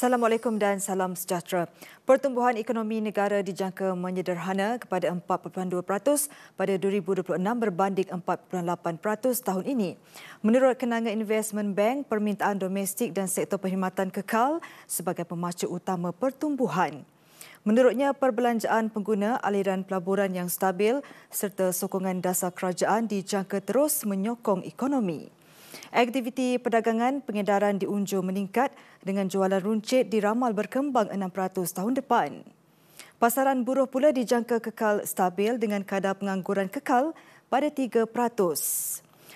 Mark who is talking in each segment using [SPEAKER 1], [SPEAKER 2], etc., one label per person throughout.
[SPEAKER 1] Assalamualaikum dan salam sejahtera. Pertumbuhan ekonomi negara dijangka menyederhana kepada 4.2% pada 2026 berbanding 4.8% tahun ini. Menurut Kenanga Investment Bank, permintaan domestik dan sektor perkhidmatan kekal sebagai pemacu utama pertumbuhan. Menurutnya, perbelanjaan pengguna, aliran pelaburan yang stabil serta sokongan dasar kerajaan dijangka terus menyokong ekonomi. Aktiviti perdagangan pengedaran diunjur meningkat dengan jualan runcit diramal berkembang 6% tahun depan. Pasaran buruh pula dijangka kekal stabil dengan kadar pengangguran kekal pada 3%.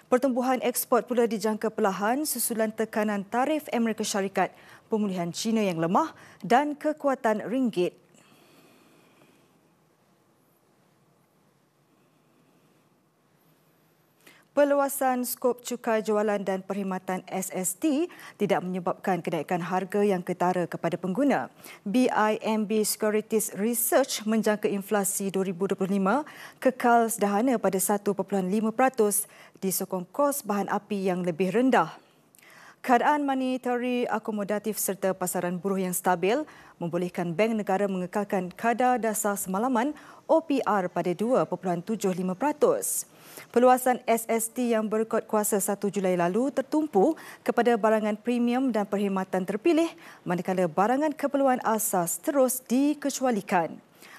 [SPEAKER 1] Pertumbuhan ekspor pula dijangka perlahan susulan tekanan tarif Amerika Syarikat, pemulihan China yang lemah dan kekuatan ringgit. Perluasan skop cukai jualan dan perkhidmatan SST tidak menyebabkan kenaikan harga yang ketara kepada pengguna. BIMB Securities Research menjangka inflasi 2025 kekal sederhana pada 1.5% disokong kos bahan api yang lebih rendah. Keadaan monetary akomodatif serta pasaran buruh yang stabil membolehkan Bank Negara mengekalkan kadar dasar semalaman OPR pada 2.75%. Perluasan SST yang berkod kuasa 1 Julai lalu tertumpu kepada barangan premium dan perkhidmatan terpilih, manakala barangan keperluan asas terus dikecualikan.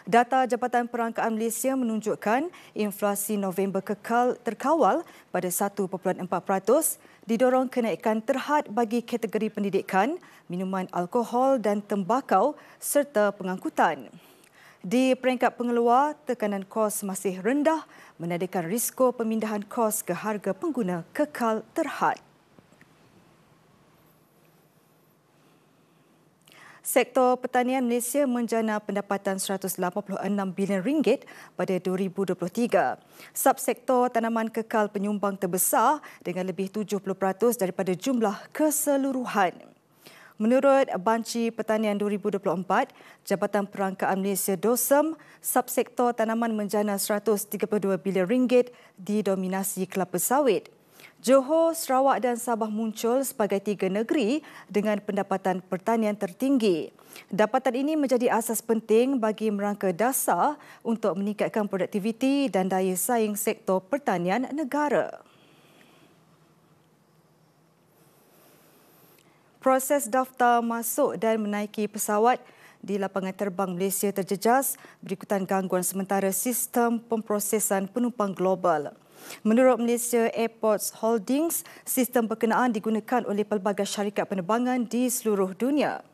[SPEAKER 1] Data Jabatan Perangkaan Malaysia menunjukkan inflasi November terkawal pada 1.4%, didorong kenaikan terhad bagi kategori pendidikan, minuman alkohol dan tembakau serta pengangkutan. Di peringkat pengeluar, tekanan kos masih rendah menandakan risiko pemindahan kos ke harga pengguna kekal terhad. Sektor pertanian Malaysia menjana pendapatan RM186 bilion pada 2023. Subsektor tanaman kekal penyumbang terbesar dengan lebih 70% daripada jumlah keseluruhan. Menurut Banci Pertanian 2024, Jabatan Perangkaan Malaysia DOSEM, subsektor tanaman menjana RM132 bilion didominasi kelapa sawit. Johor, Sarawak dan Sabah muncul sebagai 3 negeri dengan pendapatan pertanian tertinggi. Dapatan ini menjadi asas penting bagi merangka dasar untuk meningkatkan produktiviti dan daya saing sektor pertanian negara. Proses daftar masuk dan menaiki pesawat di lapangan terbang Malaysia terjejas berikutan gangguan sementara sistem pemprosesan penumpang global. Menurut Malaysia Airports Holdings, sistem berkenaan digunakan oleh pelbagai syarikat penerbangan di seluruh dunia.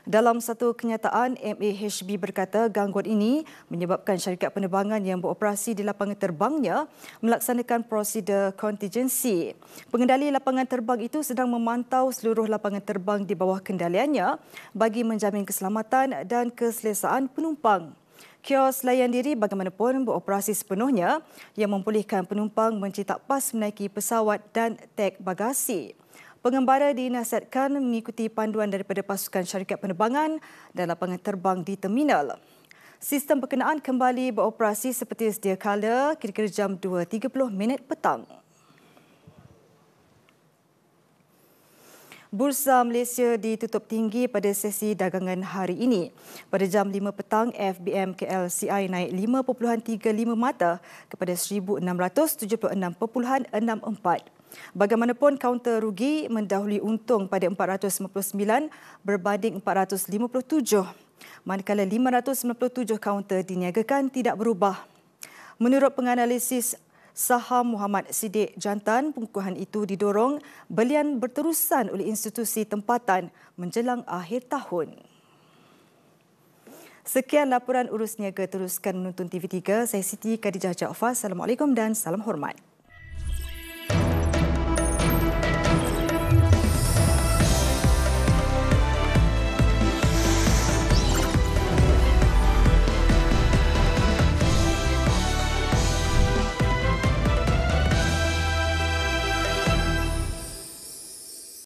[SPEAKER 1] Dalam satu kenyataan, MAHB berkata gangguan ini menyebabkan syarikat penerbangan yang beroperasi di lapangan terbangnya melaksanakan prosedur kontingensi. Pengendali lapangan terbang itu sedang memantau seluruh lapangan terbang di bawah kendaliannya bagi menjamin keselamatan dan keselesaan penumpang. Kios layan diri bagaimanapun beroperasi sepenuhnya yang membolehkan penumpang mencetak pas menaiki pesawat dan tag bagasi. Pengembara dinasihatkan mengikuti panduan daripada pasukan syarikat penerbangan dan lapangan terbang di terminal. Sistem berkenaan kembali beroperasi seperti sedia kala kira-kira jam 2.30 petang. Bursa Malaysia ditutup tinggi pada sesi dagangan hari ini. Pada jam 5 petang, FBM KLCI naik 5.35 mata kepada 1,676.64. Bagaimanapun, kaunter rugi mendahului untung pada 459 berbanding 457, manakala 597 kaunter diniagakan tidak berubah. Menurut penganalisis saham Muhammad Siddiq Jantan, pengukuhan itu didorong belian berterusan oleh institusi tempatan menjelang akhir tahun. Sekian laporan Urus Niaga, teruskan menonton TV3. Saya Siti Khadijah Jaafar. Assalamualaikum dan salam hormat.